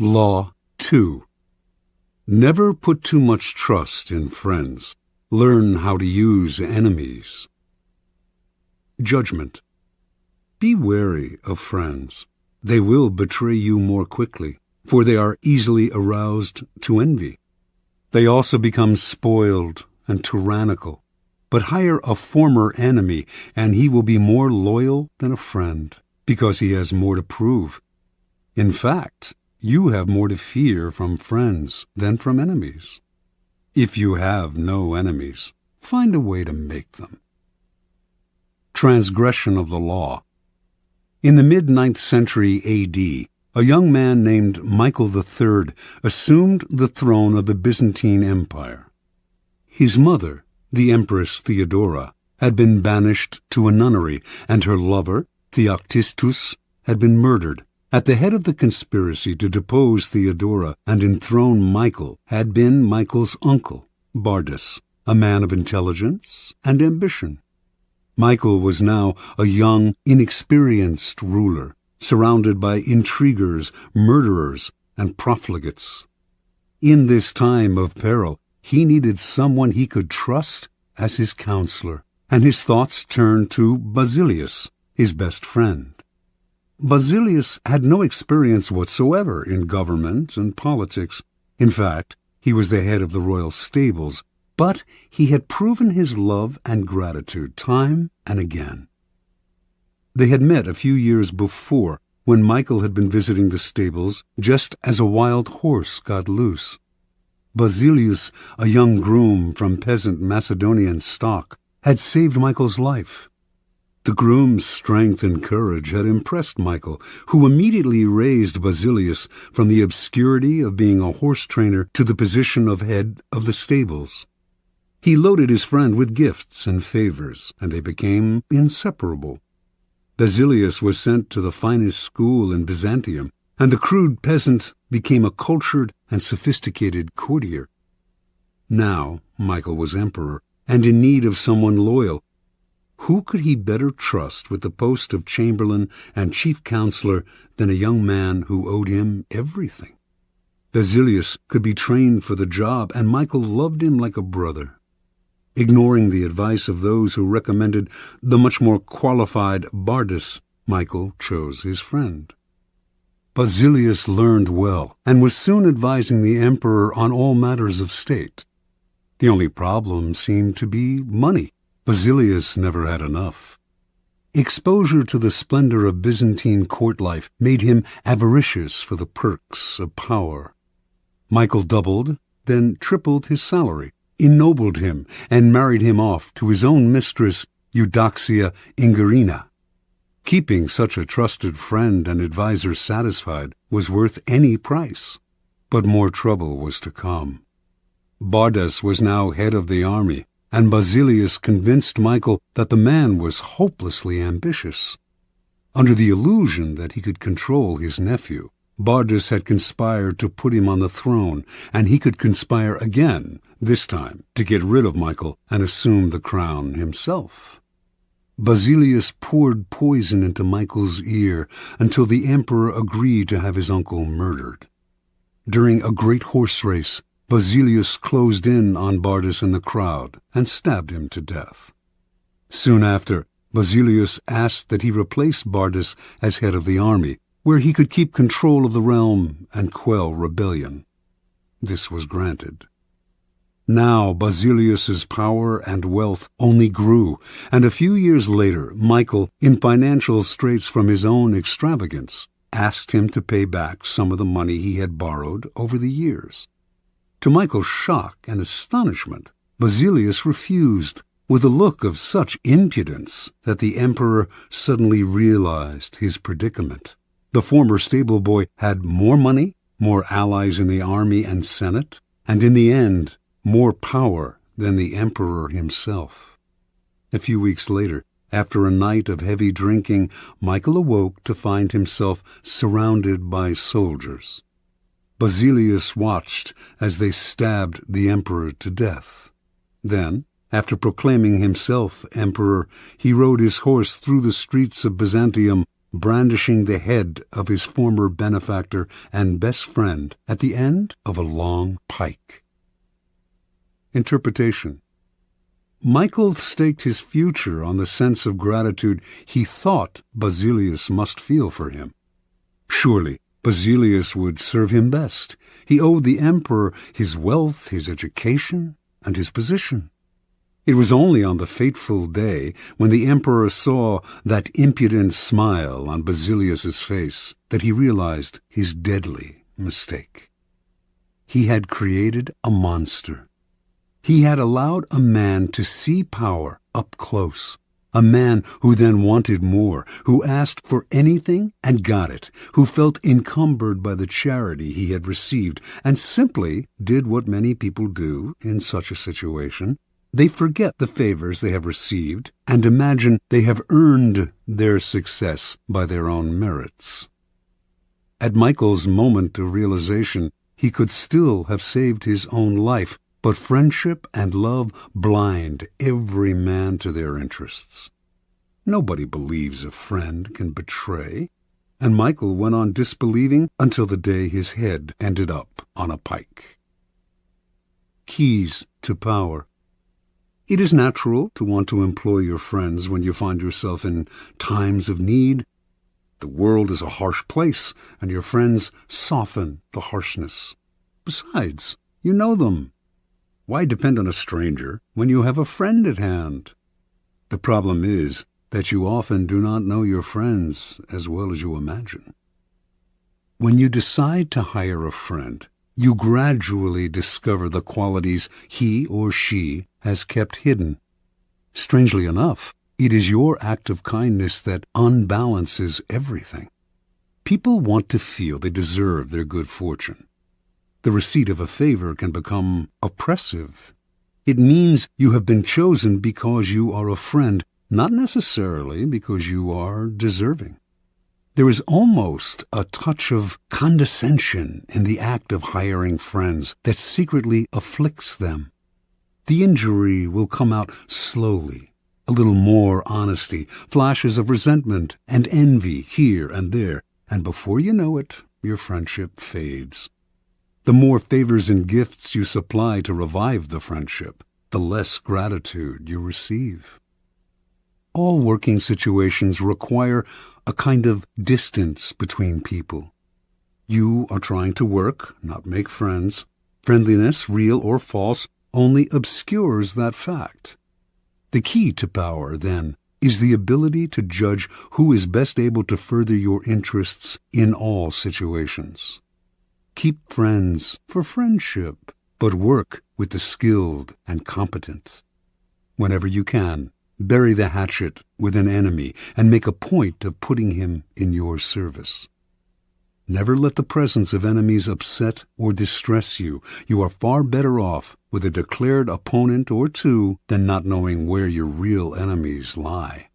Law 2. Never put too much trust in friends. Learn how to use enemies. Judgment. Be wary of friends. They will betray you more quickly, for they are easily aroused to envy. They also become spoiled and tyrannical. But hire a former enemy, and he will be more loyal than a friend, because he has more to prove. In fact, you have more to fear from friends than from enemies. If you have no enemies, find a way to make them. Transgression of the law. In the mid-9th century A.D., a young man named Michael III assumed the throne of the Byzantine Empire. His mother, the Empress Theodora, had been banished to a nunnery, and her lover, Theoctistus, had been murdered. At the head of the conspiracy to depose Theodora and enthrone Michael had been Michael's uncle, Bardas, a man of intelligence and ambition. Michael was now a young, inexperienced ruler, surrounded by intriguers, murderers, and profligates. In this time of peril, he needed someone he could trust as his counselor, and his thoughts turned to Basilius, his best friend. Basilius had no experience whatsoever in government and politics. In fact, he was the head of the royal stables, but he had proven his love and gratitude time and again. They had met a few years before, when Michael had been visiting the stables just as a wild horse got loose. Basilius, a young groom from peasant Macedonian stock, had saved Michael's life. The groom's strength and courage had impressed Michael, who immediately raised Basilius from the obscurity of being a horse trainer to the position of head of the stables. He loaded his friend with gifts and favors, and they became inseparable. Basilius was sent to the finest school in Byzantium, and the crude peasant became a cultured and sophisticated courtier. Now Michael was emperor, and in need of someone loyal. Who could he better trust with the post of chamberlain and chief counselor than a young man who owed him everything? Basilius could be trained for the job, and Michael loved him like a brother. Ignoring the advice of those who recommended the much more qualified Bardas, Michael chose his friend. Basilius learned well, and was soon advising the emperor on all matters of state. The only problem seemed to be money. Basilius never had enough. Exposure to the splendor of Byzantine court life made him avaricious for the perks of power. Michael doubled, then tripled his salary, ennobled him, and married him off to his own mistress, Eudoxia Ingerina. Keeping such a trusted friend and adviser satisfied was worth any price. But more trouble was to come. Bardas was now head of the army, and Basilius convinced Michael that the man was hopelessly ambitious. Under the illusion that he could control his nephew, Bardas had conspired to put him on the throne, and he could conspire again, this time to get rid of Michael and assume the crown himself. Basilius poured poison into Michael's ear until the emperor agreed to have his uncle murdered. During a great horse race, Basilius closed in on Bardas in the crowd and stabbed him to death. Soon after, Basilius asked that he replace Bardas as head of the army, where he could keep control of the realm and quell rebellion. This was granted. Now Basilius's power and wealth only grew, and a few years later Michael, in financial straits from his own extravagance, asked him to pay back some of the money he had borrowed over the years. To Michael's shock and astonishment, Basilius refused, with a look of such impudence that the emperor suddenly realized his predicament. The former stable boy had more money, more allies in the army and senate, and in the end, more power than the emperor himself. A few weeks later, after a night of heavy drinking, Michael awoke to find himself surrounded by soldiers. Basilius watched as they stabbed the emperor to death. Then, after proclaiming himself emperor, he rode his horse through the streets of Byzantium, brandishing the head of his former benefactor and best friend at the end of a long pike. Interpretation. Michael staked his future on the sense of gratitude he thought Basilius must feel for him. Surely Basilius would serve him best. He owed the emperor his wealth, his education, and his position. It was only on the fateful day when the emperor saw that impudent smile on Basilius's face that he realized his deadly mistake. He had created a monster. He had allowed a man to see power up close, a man who then wanted more, who asked for anything and got it, who felt encumbered by the charity he had received, and simply did what many people do in such a situation. They forget the favors they have received and imagine they have earned their success by their own merits. At Michael's moment of realization, he could still have saved his own life, but friendship and love blind every man to their interests. Nobody believes a friend can betray, and Michael went on disbelieving until the day his head ended up on a pike. Keys to power. It is natural to want to employ your friends when you find yourself in times of need. The world is a harsh place, and your friends soften the harshness. Besides, you know them. Why depend on a stranger when you have a friend at hand? The problem is that you often do not know your friends as well as you imagine. When you decide to hire a friend, you gradually discover the qualities he or she has kept hidden. Strangely enough, it is your act of kindness that unbalances everything. People want to feel they deserve their good fortune. The receipt of a favor can become oppressive. It means you have been chosen because you are a friend, not necessarily because you are deserving. There is almost a touch of condescension in the act of hiring friends that secretly afflicts them. The injury will come out slowly, a little more honesty, flashes of resentment and envy here and there, and before you know it, your friendship fades. The more favors and gifts you supply to revive the friendship, the less gratitude you receive. All working situations require a kind of distance between people. You are trying to work, not make friends. Friendliness, real or false, only obscures that fact. The key to power, then, is the ability to judge who is best able to further your interests in all situations. Keep friends for friendship, but work with the skilled and competent. Whenever you can, bury the hatchet with an enemy and make a point of putting him in your service. Never let the presence of enemies upset or distress you. You are far better off with a declared opponent or two than not knowing where your real enemies lie.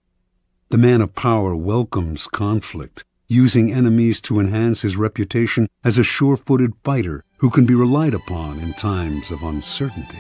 The man of power welcomes conflict, using enemies to enhance his reputation as a sure-footed fighter who can be relied upon in times of uncertainty.